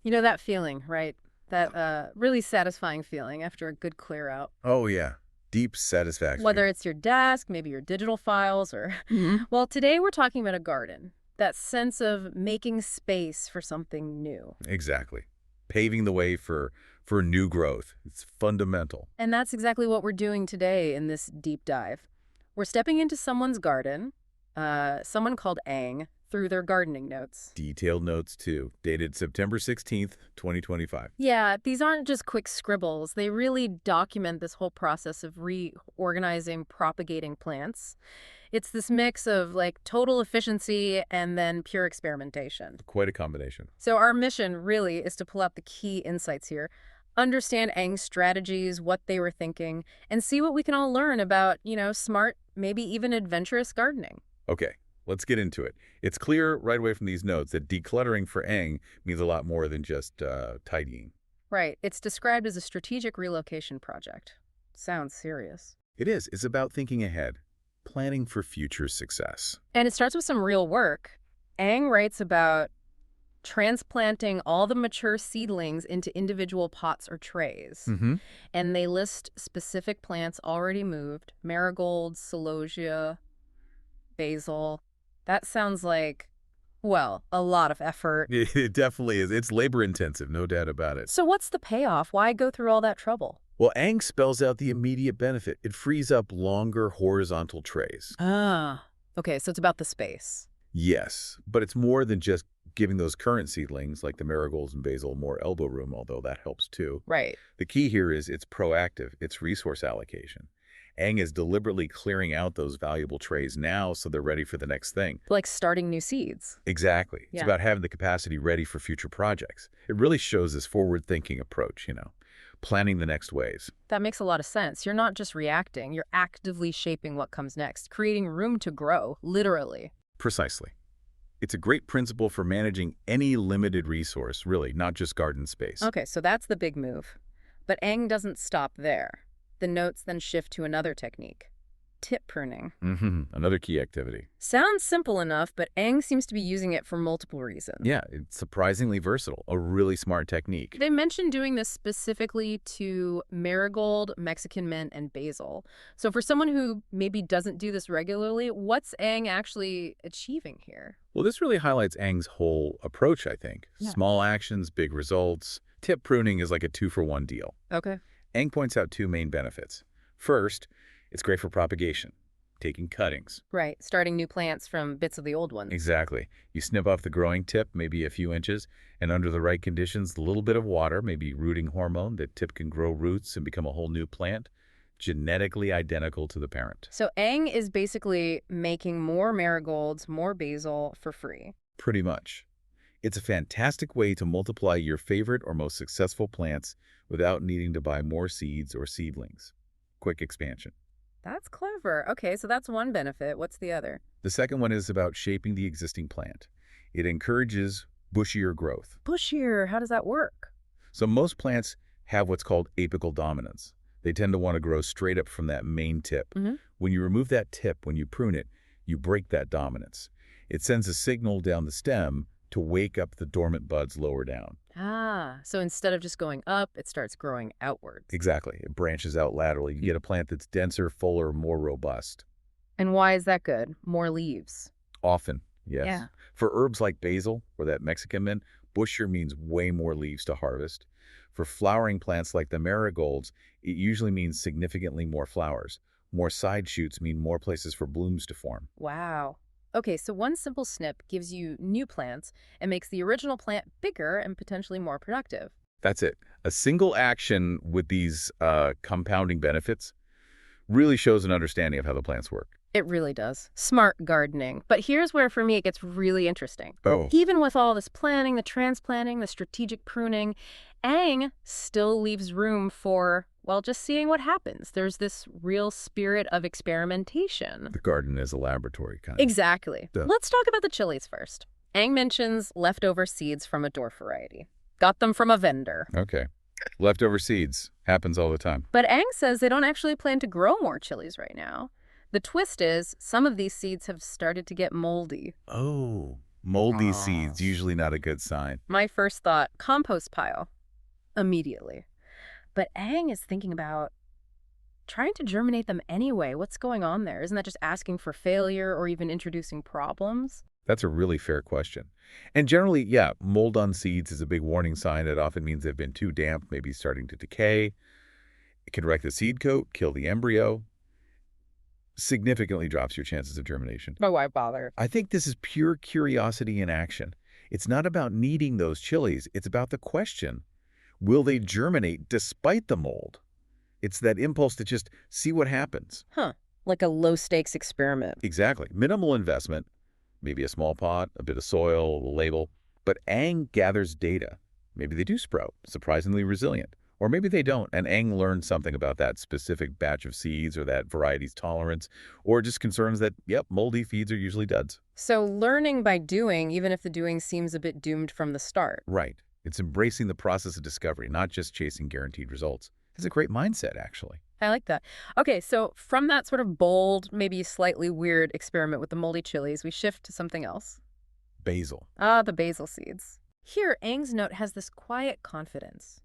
You know that feeling, right? That really satisfying feeling after a good clear out. Oh, yeah. Deep satisfaction. Whether it's your desk, maybe your digital files, or... Hmm. Well, today we're talking about a garden. That sense of making space for something new. Exactly. Paving the way for new growth. It's fundamental. And that's exactly what we're doing today in this deep dive. We're stepping into someone's garden, someone called Ang, through their gardening notes. Detailed notes, too. Dated September 16th, 2025. Yeah, these aren't just quick scribbles. They really document this whole process of reorganizing, propagating plants. It's this mix of like total efficiency and then pure experimentation. Quite a combination. So our mission really is to pull out the key insights here, understand Ang's strategies, what they were thinking, and see what we can all learn about, smart, maybe even adventurous gardening. Okay, let's get into it. It's clear right away from these notes that decluttering for Ang means a lot more than just tidying. Right. It's described as a strategic relocation project. Sounds serious. It is. It's about thinking ahead, planning for future success. And it starts with some real work. Ang writes about transplanting all the mature seedlings into individual pots or trays. Mm-hmm. And they list specific plants already moved: marigolds, celosia, basil. That sounds like, well, a lot of effort. It definitely is. It's labor intensive, no doubt about it. So what's the payoff? Why go through all that trouble? Well, Ang spells out the immediate benefit. It frees up longer horizontal trays. Ah, okay, so it's about the space. Yes, but it's more than just giving those current seedlings, like the marigolds and basil, more elbow room, although that helps too. Right. The key here is it's proactive, it's resource allocation. Ang is deliberately clearing out those valuable trays now so they're ready for the next thing. Like starting new seeds. Exactly. It's Yeah. about having the capacity ready for future projects. It really shows this forward-thinking approach, planning the next ways. That makes a lot of sense. You're not just reacting, you're actively shaping what comes next, creating room to grow, literally. Precisely. It's a great principle for managing any limited resource, really, not just garden space. Okay, so that's the big move. But Ang doesn't stop there. The notes then shift to another technique: tip pruning. Another key activity. Sounds simple enough, but Ang seems to be using it for multiple reasons. Yeah, it's surprisingly versatile. A really smart technique. They mentioned doing this specifically to marigold, Mexican mint, and basil. So for someone who maybe doesn't do this regularly, what's Ang actually achieving here? Well, this really highlights Ang's whole approach, I think. Yeah. Small actions, big results. Tip pruning is like a 2-for-1 deal. Okay. Ang points out two main benefits. First, it's great for propagation, taking cuttings. Right, starting new plants from bits of the old ones. Exactly. You snip off the growing tip, maybe a few inches, and under the right conditions, a little bit of water, maybe rooting hormone, that tip can grow roots and become a whole new plant, genetically identical to the parent. So Ang is basically making more marigolds, more basil for free. Pretty much. It's a fantastic way to multiply your favorite or most successful plants without needing to buy more seeds or seedlings. Quick expansion. That's clever. Okay, so that's one benefit. What's the other? The second one is about shaping the existing plant. It encourages bushier growth. Bushier, how does that work? So most plants have what's called apical dominance. They tend to want to grow straight up from that main tip. When you remove that tip, when you prune it, you break that dominance. It sends a signal down the stem to wake up the dormant buds lower down. Ah, so instead of just going up, it starts growing outwards. Exactly. It branches out laterally. You get a plant that's denser, fuller, more robust. And why is that good? More leaves. Often, yes. Yeah. For herbs like basil or that Mexican mint, bushier means way more leaves to harvest. For flowering plants like the marigolds, it usually means significantly more flowers. More side shoots mean more places for blooms to form. Wow. Okay, so one simple snip gives you new plants and makes the original plant bigger and potentially more productive. That's it. A single action with these compounding benefits really shows an understanding of how the plants work. It really does. Smart gardening. But here's where, for me, it gets really interesting. Oh. Even with all this planning, the transplanting, the strategic pruning, Ang still leaves room for, well, just seeing what happens. There's this real spirit of experimentation. The garden is a laboratory, kind of. Exactly. Let's talk about the chilies first. Ang mentions leftover seeds from a dwarf variety. Got them from a vendor. Okay. Leftover seeds. Happens all the time. But Ang says they don't actually plan to grow more chilies right now. The twist is some of these seeds have started to get moldy. Oh, Moldy Oh. seeds, usually not a good sign. My first thought, compost pile, immediately. But Aang is thinking about trying to germinate them anyway. What's going on there? Isn't that just asking for failure or even introducing problems? That's a really fair question. And generally, yeah, mold on seeds is a big warning sign. It often means they've been too damp, maybe starting to decay. It can wreck the seed coat, kill the embryo, significantly drops your chances of germination. Oh, why bother? I think this is pure curiosity in action. It's not about needing those chilies. It's about the question, will they germinate despite the mold? It's that impulse to just see what happens. Huh. Like a low-stakes experiment. Exactly. Minimal investment, maybe a small pot, a bit of soil, a label. But Aang gathers data. Maybe they do sprout, surprisingly resilient. Or maybe they don't, and Aang learns something about that specific batch of seeds or that variety's tolerance, or just concerns that, yep, moldy feeds are usually duds. So learning by doing, even if the doing seems a bit doomed from the start. Right. It's embracing the process of discovery, not just chasing guaranteed results. It's a great mindset, actually. I like that. Okay, so from that sort of bold, maybe slightly weird experiment with the moldy chilies, we shift to something else. Basil. Ah, the basil seeds. Here, Aang's note has this quiet confidence.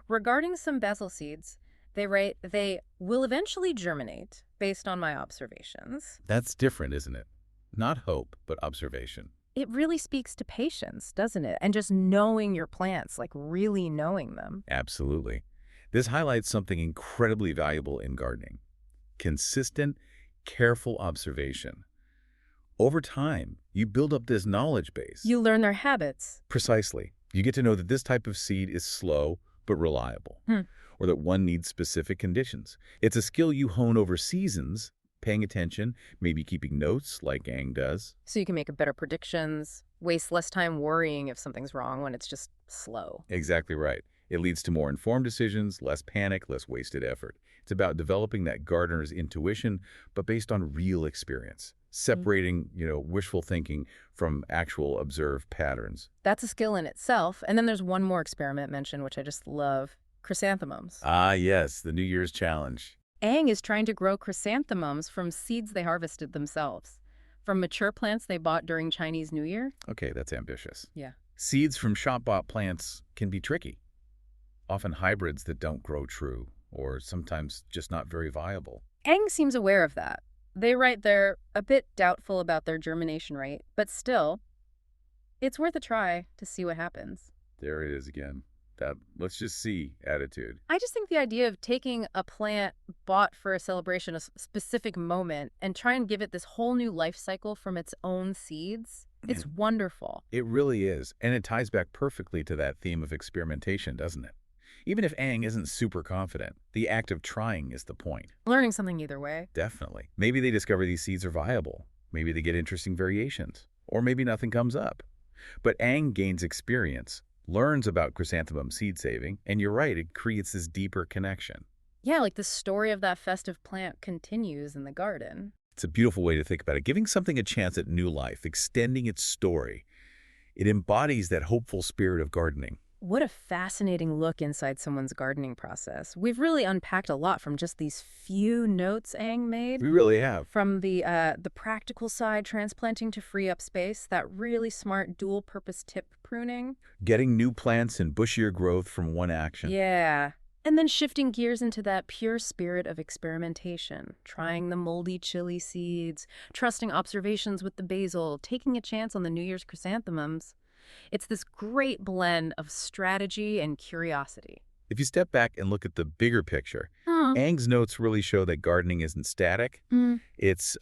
Regarding some basil seeds, they write, they will eventually germinate based on my observations. That's different, isn't it? Not hope, but observation. It really speaks to patience, doesn't it? And just knowing your plants, like really knowing them. Absolutely. This highlights something incredibly valuable in gardening. Consistent, careful observation. Over time, you build up this knowledge base. You learn their habits. Precisely. You get to know that this type of seed is slow but reliable, Hmm. or that one needs specific conditions. It's a skill you hone over seasons, paying attention, maybe keeping notes like Aang does. So you can make better predictions, waste less time worrying if something's wrong when it's just slow. Exactly right. It leads to more informed decisions, less panic, less wasted effort. It's about developing that gardener's intuition, but based on real experience, separating, wishful thinking from actual observed patterns. That's a skill in itself. And then there's one more experiment mentioned, which I just love, chrysanthemums. Ah, yes, the New Year's challenge. Aang is trying to grow chrysanthemums from seeds they harvested themselves, from mature plants they bought during Chinese New Year. Okay, that's ambitious. Yeah. Seeds from shop-bought plants can be tricky, often hybrids that don't grow true, or sometimes just not very viable. Aang seems aware of that. They write they're a bit doubtful about their germination rate, but still, it's worth a try to see what happens. There it is again. That let's just see attitude. I just think the idea of taking a plant bought for a celebration, a specific moment, and try and give it this whole new life cycle from its own seeds, it's wonderful. It really is, and it ties back perfectly to that theme of experimentation, doesn't it? Even if Aang isn't super confident, the act of trying is the point. Learning something either way. Definitely. Maybe they discover these seeds are viable. Maybe they get interesting variations. Or maybe nothing comes up. But Aang gains experience, learns about chrysanthemum seed saving, and you're right, it creates this deeper connection. Yeah, like the story of that festive plant continues in the garden. It's a beautiful way to think about it. Giving something a chance at new life, extending its story. It embodies that hopeful spirit of gardening. What a fascinating look inside someone's gardening process. We've really unpacked a lot from just these few notes Aang made. We really have. From the practical side, transplanting to free up space, that really smart dual-purpose tip pruning. Getting new plants and bushier growth from one action. Yeah. And then shifting gears into that pure spirit of experimentation, trying the moldy chili seeds, trusting observations with the basil, taking a chance on the New Year's chrysanthemums. It's this great blend of strategy and curiosity. If you step back and look at the bigger picture, Hmm. Aang's notes really show that gardening isn't static. Mm. It's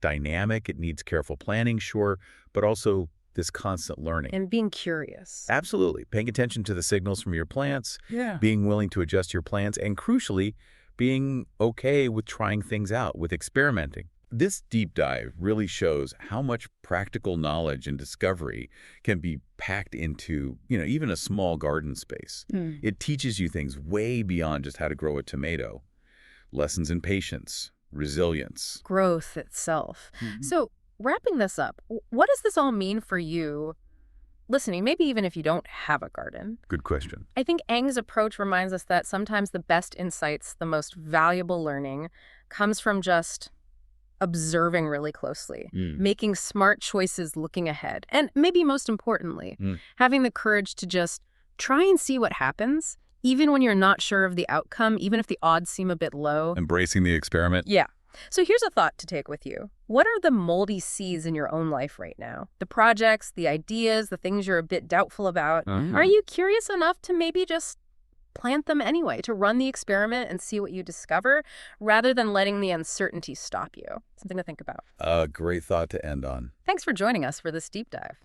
dynamic. It needs careful planning, sure, but also this constant learning. And being curious. Absolutely. Paying attention to the signals from your plants, Yeah. being willing to adjust your plans, and crucially, being okay with trying things out, with experimenting. This deep dive really shows how much practical knowledge and discovery can be packed into, even a small garden space. Mm. It teaches you things way beyond just how to grow a tomato. Lessons in patience, resilience. Growth itself. So, wrapping this up, what does this all mean for you listening, maybe even if you don't have a garden? Good question. I think Aang's approach reminds us that sometimes the best insights, the most valuable learning, comes from just observing really closely, Mm. making smart choices looking ahead, and maybe most importantly, having the courage to just try and see what happens, even when you're not sure of the outcome, even if the odds seem a bit low. Embracing the experiment. Yeah. So here's a thought to take with you. What are the moldy seeds in your own life right now? The projects, the ideas, the things you're a bit doubtful about. Are you curious enough to maybe just plant them anyway, to run the experiment and see what you discover, rather than letting the uncertainty stop you? Something to think about. A great thought to end on. Thanks for joining us for this deep dive.